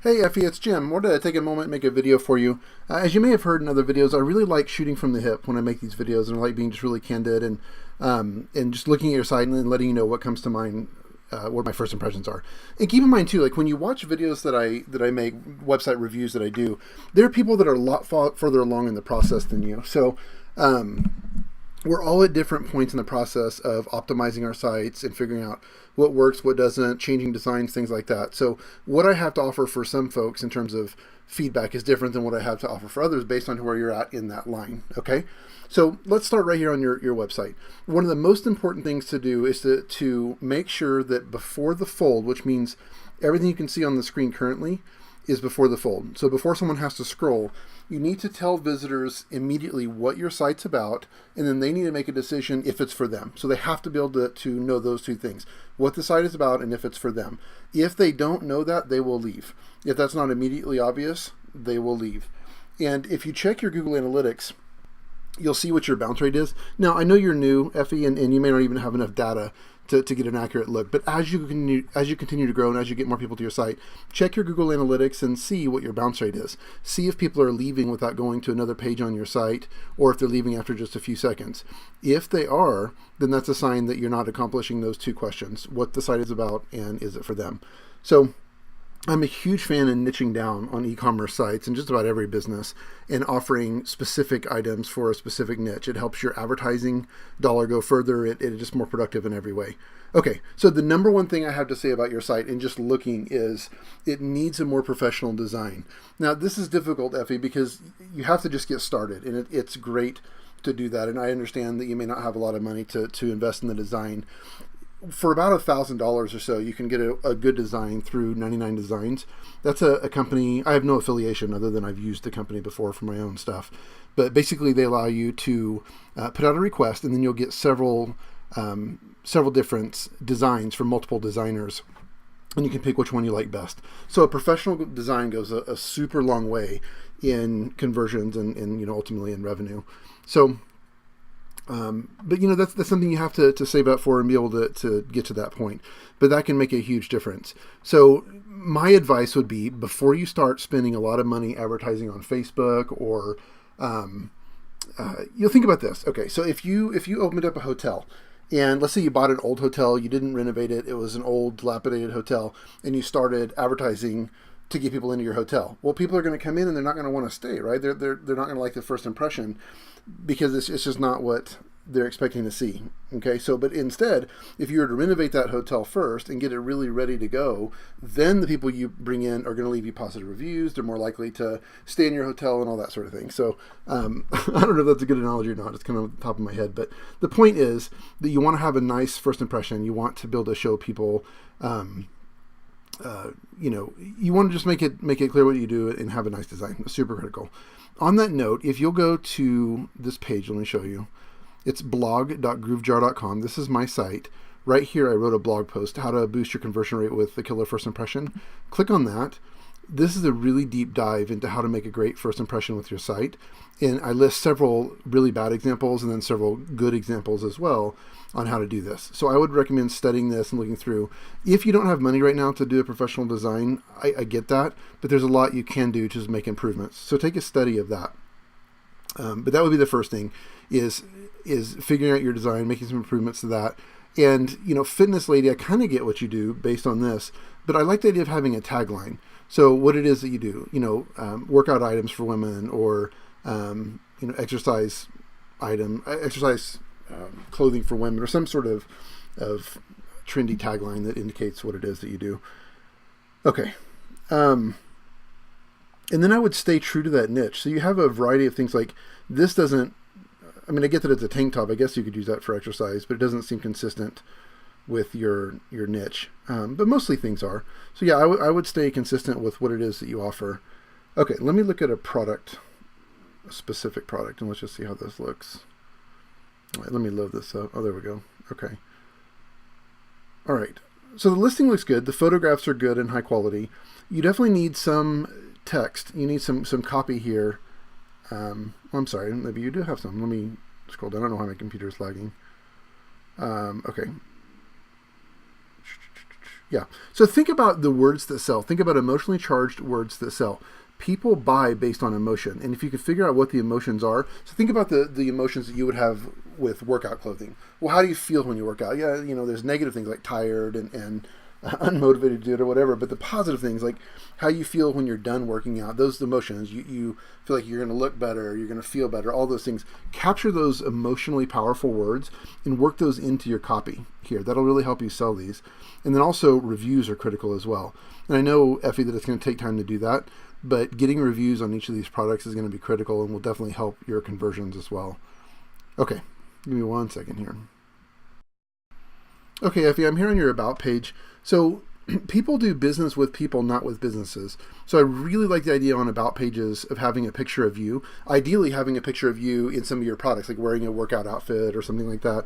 Hey Effie, it's Jim. Wanted to take a moment and make a video for you. As you may have heard in other videos, I really like shooting from the hip when I make these videos, and I like being just really candid and just looking at your site and then letting you know what comes to mind, what my first impressions are. And keep in mind too, like when you watch videos that I make, website reviews that I do, there are people that are a lot further along in the process than you. So we're all at different points in the process of optimizing our sites and figuring out what works, what doesn't, changing designs, things like that. So what I have to offer for some folks in terms of feedback is different than what I have to offer for others based on where you're at in that line, okay? So let's start right here on your website. One of the most important things to do is to make sure that before the fold, which means everything you can see on the screen currently is before the fold. So before someone has to scroll, you need to tell visitors immediately what your site's about, and then they need to make a decision if it's for them. So they have to be able to know those two things, what the site is about and if it's for them. If they don't know that, they will leave. If that's not immediately obvious, they will leave. And if you check your Google Analytics, you'll see what your bounce rate is. Now, I know you're new, Effie, and you may not even have enough data to get an accurate look, but as you continue to grow and as you get more people to your site, check your Google Analytics and see what your bounce rate is. See if people are leaving without going to another page on your site, or if they're leaving after just a few seconds. If they are, then that's a sign that you're not accomplishing those two questions, what the site is about and is it for them. So I'm a huge fan in niching down on e-commerce sites and just about every business and offering specific items for a specific niche. It helps your advertising dollar go further. It is just more productive in every way. Okay, so the number one thing I have to say about your site and just looking is it needs a more professional design. Now, this is difficult, Effie, because you have to just get started, and it's great to do that. And I understand that you may not have a lot of money to invest in the design. For about $1,000 or so, you can get a good design through 99 Designs. That's a company. I have no affiliation other than I've used the company before for my own stuff. But basically, they allow you to put out a request, and then you'll get several different designs from multiple designers, and you can pick which one you like best. So a professional design goes a super long way in conversions and ultimately in revenue. So. But that's something you have to save up for and be able to get to that point. But that can make a huge difference. So my advice would be, before you start spending a lot of money advertising on Facebook or you'll think about this. Okay, so if you opened up a hotel, and let's say you bought an old hotel, you didn't renovate it, it was an old dilapidated hotel, and you started advertising to get people into your hotel. Well, people are going to come in and they're not going to want to stay, right? They're not going to like the first impression because it's just not what they're expecting to see. Okay, so but instead, if you were to renovate that hotel first and get it really ready to go, then the people you bring in are going to leave you positive reviews. They're more likely to stay in your hotel and all that sort of thing. So I don't know if that's a good analogy or not. It's kind of off the top of my head, but the point is that you want to have a nice first impression. You want to be able to show people. You want to just make it clear what you do and have a nice design. It's super critical. On that note, if you'll go to this page, let me show you. It's blog.groovejar.com. This is my site. Right here, I wrote a blog post, how to boost your conversion rate with the killer first impression. Click on that. This is a really deep dive into how to make a great first impression with your site. And I list several really bad examples and then several good examples as well on how to do this. So I would recommend studying this and looking through. If you don't have money right now to do a professional design, I get that, but there's a lot you can do to just make improvements. So take a study of that. But that would be the first thing is figuring out your design, making some improvements to that. And, Fitness Lady, I kind of get what you do based on this, but I like the idea of having a tagline. So what it is that you do, workout items for women or, exercise clothing for women or some sort of trendy tagline that indicates what it is that you do. Okay. And then I would stay true to that niche. So you have a variety of things like this doesn't, I get that it's a tank top. I guess you could use that for exercise, but it doesn't seem consistent with your niche. But mostly things are. So yeah, I would stay consistent with what it is that you offer. Okay, let me look at a specific product, and let's just see how this looks. All right, let me load this up. Oh, there we go. Okay. All right. So the listing looks good. The photographs are good and high quality. You definitely need some text. You need some copy here. I'm sorry. Maybe you do have some. Let me scroll down. I don't know why my computer is lagging. Okay. Yeah. So think about the words that sell. Think about emotionally charged words that sell. People buy based on emotion. And if you could figure out what the emotions are, so think about the emotions that you would have with workout clothing. Well, how do you feel when you work out? Yeah, there's negative things like tired and unmotivated to do it or whatever, but the positive things like how you feel when you're done working out, those emotions, you feel like you're going to look better, you're going to feel better, all those things. Capture those emotionally powerful words and work those into your copy here. That'll really help you sell these. And then also reviews are critical as well. And I know, Effie, that it's going to take time to do that, but getting reviews on each of these products is going to be critical and will definitely help your conversions as well. Okay, give me 1 second here. Okay, Effie, I'm here on your About page. So people do business with people, not with businesses. So I really like the idea on About pages of having a picture of you, ideally having a picture of you in some of your products, like wearing a workout outfit or something like that,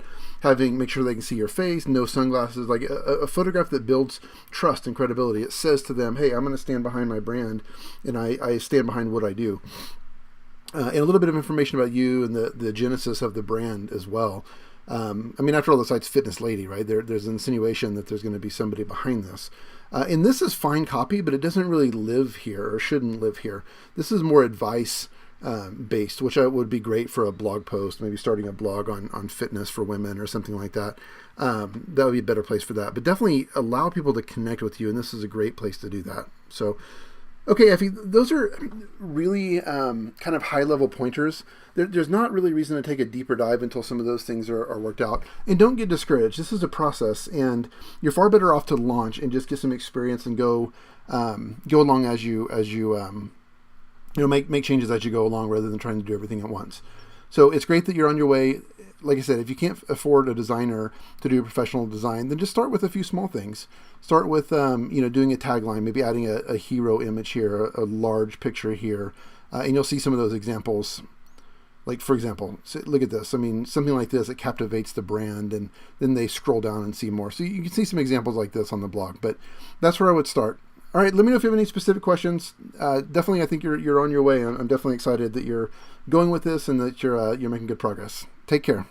make sure they can see your face, no sunglasses, like a photograph that builds trust and credibility. It says to them, hey, I'm going to stand behind my brand and I stand behind what I do. And a little bit of information about you and the genesis of the brand as well. After all, the site's Fitness Lady, right? There's an insinuation that there's going to be somebody behind this. And this is fine copy, but it doesn't really live here or shouldn't live here. This is more advice based, which would be great for a blog post, maybe starting a blog on fitness for women or something like that. That would be a better place for that. But definitely allow people to connect with you, and this is a great place to do that. So, okay, Effie, those are really kind of high-level pointers. There's not really reason to take a deeper dive until some of those things are worked out. And don't get discouraged. This is a process, and you're far better off to launch and just get some experience and go along as you make changes as you go along rather than trying to do everything at once. So it's great that you're on your way. Like I said, if you can't afford a designer to do a professional design, then just start with a few small things. Start with doing a tagline, maybe adding a hero image here, a large picture here, and you'll see some of those examples. Like, for example, look at this. I mean, something like this, it captivates the brand, and then they scroll down and see more. So you can see some examples like this on the blog, but that's where I would start. All right, let me know if you have any specific questions. Definitely, I think you're on your way. I'm definitely excited that you're going with this and that you're making good progress. Take care.